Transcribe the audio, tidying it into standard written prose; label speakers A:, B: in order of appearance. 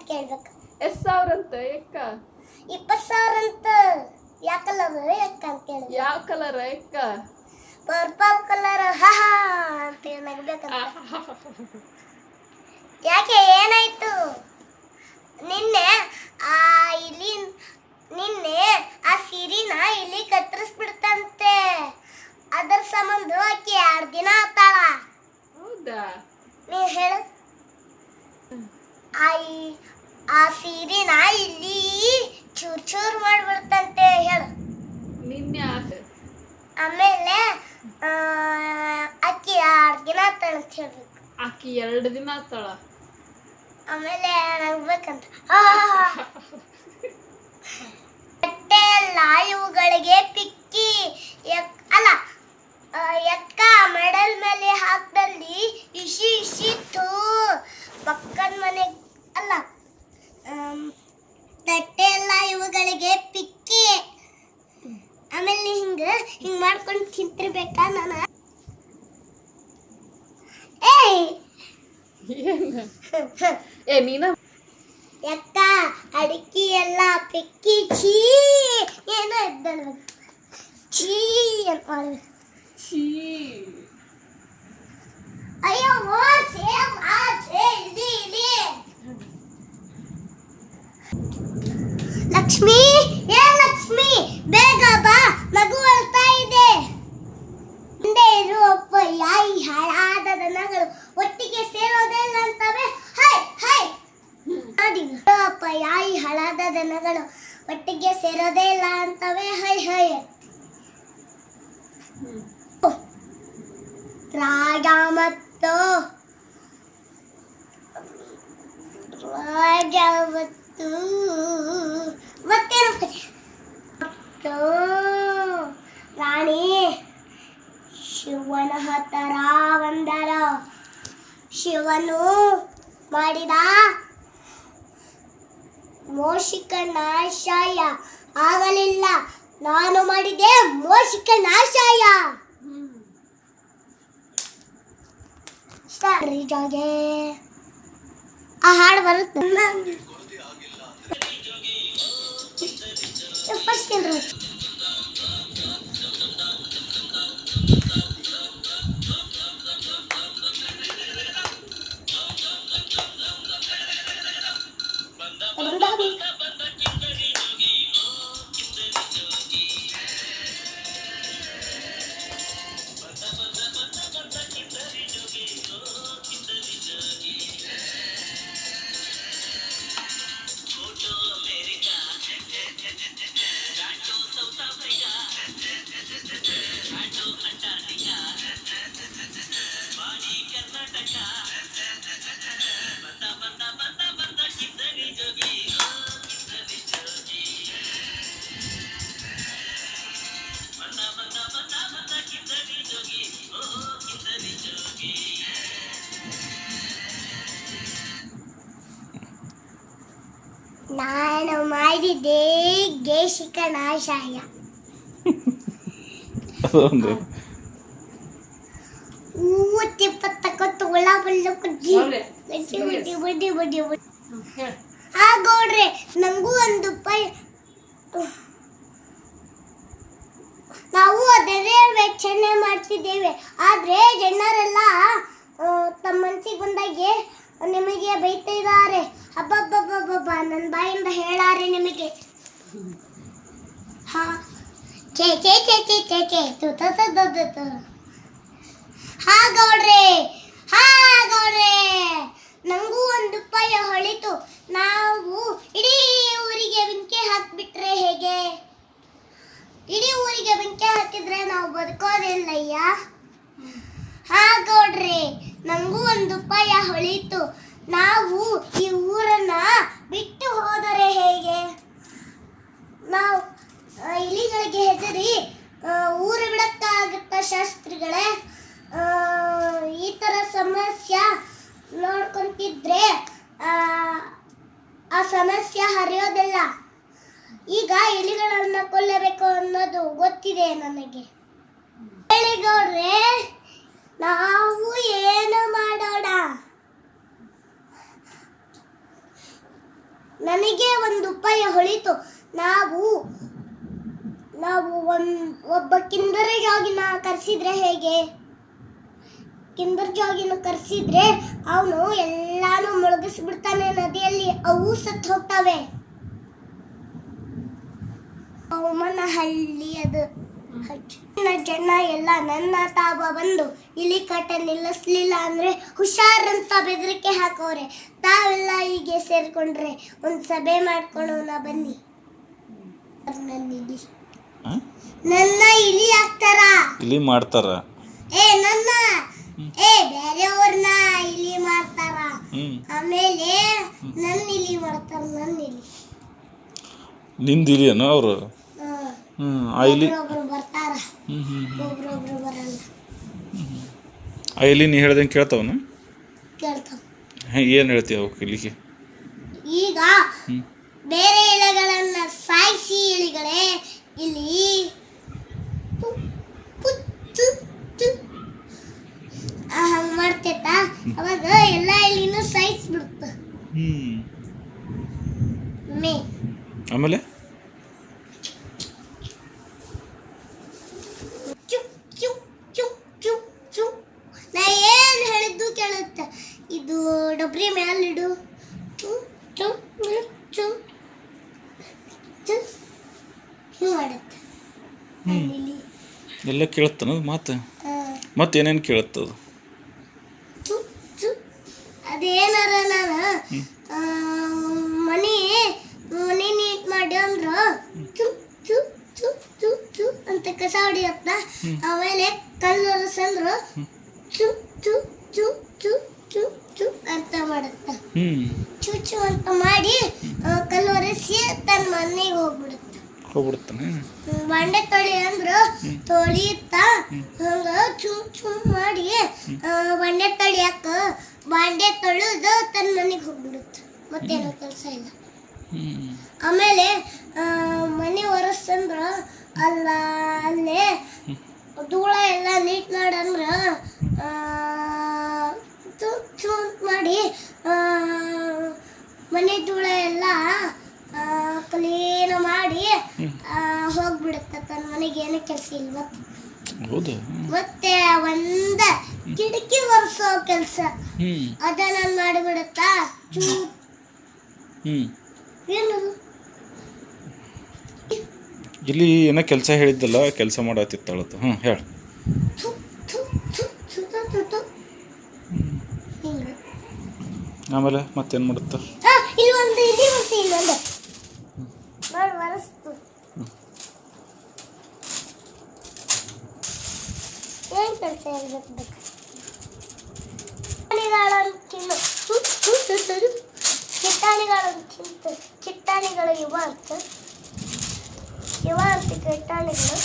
A: ಕೇಳ್ಬೇಕು.
B: ಎಷ್ಟು ಸಾವಿರ ಅಂತ ಎಕ್ಕ?
A: 20,000 ಅಂತ. ಯಾವ ಕಲರ್ ಎಕ್ಕ ಅಂತ ಕೇಳಿ.
B: ಯಾವ ಕಲರ್ ಎಕ್ಕ?
A: Purple colour. ಹಾ ಅಂತ ನಗ್ಬೇಕಂತ. ಯಾಕೆ ಏನಾಯ್ತು? ನಿನ್ನೆ ಆ ಇಲಿ ಆ ಸಿರಿನ ಇಲಿ ಕತ್ತರಿಸ್ಬಿಡ್ತಂತೆ. ಅದರ ಸಂಬಂಧ ಆಕಿ 2 ದಿನ ಆತಾಳ.
B: ಹೌದಾ?
A: ನೀ ಹೇಳು. ಆ ಸೀರೆನ ಇಲ್ಲಿ ಚೂರ್ ಮಾಡ್ಬಿಡ್ತಂತೆ. ಹೇಳು.
B: ನಿನ್ನೆ
A: ಆಮೇಲೆ ಅಕ್ಕಿ 2 ದಿನ ಆತಾಳ ಅಂತ ಹೇಳ್ಬೇಕು.
B: ಆಕಿ 2 ದಿನ ಆತಾಳ.
A: ಆಮೇಲೆ ನಗ್ಬೇಕಂತ. ಬಟ್ಟೆ ಎಲ್ಲ ಇವುಗಳಿಗೆ ಪಿಕ್ಕಿ ಅಲ್ಲ ಎಕ್ಕ ಮೆಡಲ್ ಮೇಲೆ ಹಾಕ್ದಲ್ಲಿ ಇಶಿತ್ತು. ಪಕ್ಕದ ಮನೆ ಅಲ್ಲ ತಟ್ಟೆ ಎಲ್ಲ ಇವುಗಳಿಗೆ ಪಿಕ್ಕಿ. ಆಮೇಲೆ ಹಿಂಗ ಮಾಡ್ಕೊಂಡು ತಿಂತಿರ್ಬೇಕಾ ನಾನು.
B: ನೀನ
A: ಎಕ್ಕ ಅಡಿಕೆ ಎಲ್ಲ ಪಿಕ್ಕಿ ಛೀ ಏನೋ ಇದ್ದಲ್ಲ ಛೀ ಅಂತ ಮಾಡಿ. ಅಯ್ಯೋ ಲಕ್ಷ್ಮಿ, ಲಕ್ಷ್ಮಿ ಬೇಗ ಬಾ, ಮಗು ಅಳ್ತಾ ಇದೆ. ಮುಂದೆ ಇರುವ ಯಾಯಿ ಹಾಳಾದ ದನಗಳು ಒಟ್ಟಿಗೆ ಸೇರೋದೇ ಇಲ್ಲ ಅಂತವೆ. ಹೈ ಹೈ ನೋಡಿ, ಯಾಯಿ ಹಾಳಾದ ದನಗಳು ಒಟ್ಟಿಗೆ ಸೇರೋದೇ ಇಲ್ಲ ಅಂತವೆ. High high. ರಾಜ ಮತ್ತು ರಾಣಿ ಶಿವನ ಹತ್ತಿರ ಬಂದರ. ಶಿವನು ಮಾಡಿದ ಮೋಷಿಕ ನಾಶಾಯ ಆಗಲಿಲ್ಲ, ನಾನು ಮಾಡಿದೆ ಮೋಷಿಕ ನಾಶಾಯ. ಜಾಗೆ ಆ ಹಾಡು ಬರುತ್ತೆ. ಫಸ್ಟ್ ನಾನು ಮಾಡಿದೆ ಗೇಶಿಕ ನಾಶಾಯ. ತಿಪ್ಪತ್ತಕ್ಕೊತ್ತು ಹುಳ ಬಳ್ಳ ಕುಡ್ಡಿ ಹಾಗೌಡ್ರೆ, ನಂಗೂ 1 ರೂಪಾಯಿ. ನಾವು ಅದನ್ನೇ ವೆಚ್ಚಣೆ ಮಾಡ್ತಿದ್ದೇವೆ. ಆದ್ರೆ ಜನರೆಲ್ಲ ತಮ್ಮ ಮನಸ್ಸಿಗೆ ಬಂದಾಗೆ ನಿಮಗೆ ಬೈತಿದ್ದಾರೆ. ಹಬ್ಬಬ್ಬಬ್ಬಬ್ಬ ನನ್ನ ಬಾಯಿಂದ ಹೇಳಾರೆ ನಿಮಗೆ. ಹಾ ಚೇ ಚೇ ಚೇ ಚೇ ಚೇ ಚೇ ತು ತು ತು ತು ತು ತು. ಹಾಗೌಡ್ರೆ, ನಂಗೂ 1 ರೂಪಾಯಿ ಹೊಳಿತು. ನಾವು ಇಡೀ ಊರಿಗೆ ಬೆಂಕಿ ಹಾಕ್ಬಿಟ್ರೆ ಹೇಗೆ? ಇಡೀ ಊರಿಗೆ ಬೆಂಕಿ ಹಾಕಿದ್ರೆ ನಾವು ಬದುಕೋದಿಲ್ಲಯ್ಯ. ಹಾಗೌಡ್ರೆ, ನಂಗೂ 1 ರೂಪಾಯಿ ಹೊಳಿತು. ನಾವು ಈ ಊರನ್ನ ಬಿಟ್ಟು ಹೋದರೆ ಹೇಗೆ? ನಾವು ಇಲಿಗಳಿಗೆ ಹೆದರಿ ಊರು ಬಿಡಕ್ಕಾಗುತ್ತಾ ಶಾಸ್ತ್ರಿಗಳೇ? ಈ ಥರ ಸಮಸ್ಯೆ ನೋಡ್ಕೊಂತಿದ್ರೆ ಆ ಸಮಸ್ಯೆ ಹರಿಯೋದಿಲ್ಲ. ಈಗ ಇಲಿಗಳನ್ನ ಕೊಲ್ಲಬೇಕು ಅನ್ನೋದು ಗೊತ್ತಿದೆ ನನಗೆ. ಹೇಳಿಗೌಡ್ರೆ, ನಾವು ಏನು ಮಾಡೋಣ? ನನಗೆ ಒಂದು ಉಪಾಯ ಹೊಳಿತು. ನಾವು ಒಬ್ಬ ಕಿಂಡರ್ ಜಾಗಿನ ಕರೆಸಿದ್ರೆ ಹೇಗೆ? ಕಿಂಡರ್ ಜಾಗಿನ ಕರೆಸಿದ್ರೆ ಅವನು ಎಲ್ಲಾನು ಮುಳುಗಿಸ್ಬಿಡ್ತಾನೆ ನದಿಯಲ್ಲಿ, ಅವು ಸತ್ತು ಹೋಗ್ತವೆ. ಅವಮನ ಹಳ್ಳಿ ಅದು. ಜನ ಎಲ್ಲ ನನ್ನ ತಾವ ಬಂದು ಇಲಿ ಕಾಟ ನಿಲ್ಲಿಸ್ಲಿಲ್ಲ ಅಂದ್ರೆ ಹುಷಾರಂತ ಬೆದರಿಕೆ ಹಾಕೋರೆ. ತಾವೆಲ್ಲ ಹೀಗೆ ಸೇರ್ಕೊಂಡ್ರೆ ಒಂದ್ ಸಭೆ ಮಾಡ್ಕೊಳ್ಳೋಣ ಬನ್ನಿ. ನನ್ನ ಇಲಿ ಹಾಕ್ತಾರ,
C: ಇಲಿ ಮಾಡ್ತಾರ.
A: ಬೇರೆಯವ್ರನ್ನ ಇಲಿ ಮಾಡ್ತಾರ. ಆಮೇಲೆ ನನ್ನ ಇಲಿ ಮಾಡ್ತಾರ. ನನ್ನ ಇಲಿ
C: ನಿಂದ ಇಲಿ ಏನೋ ಅವ್ರು. ಆ ಇಲಿ
A: ಬರ್ತಾರ, ಒಬ್ರೊಬ್ರು ಬರಲ್ಲ.
C: ಆ ಇಲಿ ನೀ ಹೇಳ್ದಂಗೆ ಕೇಳ್ತಾವನು?
A: ಕೇಳ್ತಾವ.
C: ಏನು ಹೇಳ್ತೀಯ ಅವಕ್ಕೆ ಇಲಿಗೆ?
A: ಈಗ ಬೇರೆ ಇಲೆಗಳನ್ನ ಸಾಯಿಸಿ ಇಲಿಗಳೇ ಇಲ್ಲಿ ಹಂಗ ಮಾಡ್ತೇತ. ಅವಾಗ ಎಲ್ಲ ಇಲಿನೂ ಸಾಯಿಸ್ಬಿಡುತ್ತ.
C: ಆಮೇಲೆ
A: ನಾ ಏನ್ ಹೇಳಿದ್ದು ಕೇಳುತ್ತ. ಇದು ಡಬ್ರಿ ಮ್ಯಾಲಿಡು. ಮಾಡುತ್ತೆ
C: ಎಲ್ಲ ಕೇಳುತ್ತಾನದು ಮಾತು. ಮತ್ತೆ ಏನೇನು ಕೇಳುತ್ತದು?
A: ಅದೇನಾರ ನಾನು ಮನಿ ನೀಟ್ ಮಾಡಿ ಅಂದ್ರ ಅಂತ ಕಸ ಹೊಡಿಯತ್ತ. ಆಮೇಲೆ ಕಲ್ಲು ಒರೆಸಂದ್ರ ಚು ಚು ಚು ಚು ಚು ಚು ಅಂತ ಮಾಡುತ್ತ. ಚುಚ್ಚು ಅಂತ ಮಾಡಿ ಕಲ್ಲು ಒರೆಸಿ ತನ್ನ ಮನೆಗೆ
C: ಹೋಗ್ಬಿಡುತ್ತಾನೆ.
A: ಬಂಡೆ ತೊಳಿ ಅಂದ್ರ ತೊಳಿಯುತ್ತ. ಹಂಗ ಚುಮ್ ಚುಮ್ ಮಾಡಿ ಬಂಡೆ ತೊಳಿಯಾಕ ಬಂಡೆ ತೊಳೆದು ತನ್ನ ಮನೆಗೆ ಹೋಗ್ಬಿಡುತ್ತ. ಮತ್ತೇನೋ ಕೆಲಸ ಇಲ್ಲ. ಆಮೇಲೆ ಮನೆ ಒರೆಸಂದ್ರ ಅಲ್ಲೇ ಧೂಳ ಎಲ್ಲ ನೀಟ್ ಮಾಡಂದ್ರ ಚುಮ್ ಮಾಡಿ ಮನೆ ಧೂಳ ಎಲ್ಲ ಕ್ಲೀನ್ ಮಾಡಿ ಹೋಗ್ಬಿಡುತ್ತ. ತನ್ನ ಮನೆಗೆ ಏನೂ ಕೆಲಸ ಇಲ್ಲ. ಮತ್ತೆ ಒಂದ ಕಿಟಕಿ ಒರೆಸೋ ಕೆಲಸ ಅದನ್ನ ಮಾಡಿಬಿಡುತ್ತಾ. ಏನದು?
C: ಇಲ್ಲಿ ಏನೋ ಕೆಲಸ ಹೇಳಿದ್ದಲ್ಲ, ಕೆಲಸ ಮಾಡತ್ತಿತ್ತಾಳತ್ತು. ಹೇಳ. ಆಮೇಲೆ ಮತ್ತೇನು ಮಾಡುತ್ತ?
A: ಇಲ್ಲೊಂದು ಇಲ್ಲಿ ಮತ್ತೆ ಇನ್ನೊಂದು ಮಾಡಿ ಒರೆಸ್ತು. ಏನ್ ಕೆಲಸ ಇರ್ಬೇಕು? ಕಿಟ್ಟಾಣಿಗಳು ಇವ ಅಂತ ಕಿಟ್ಟಾಣಿಗಳು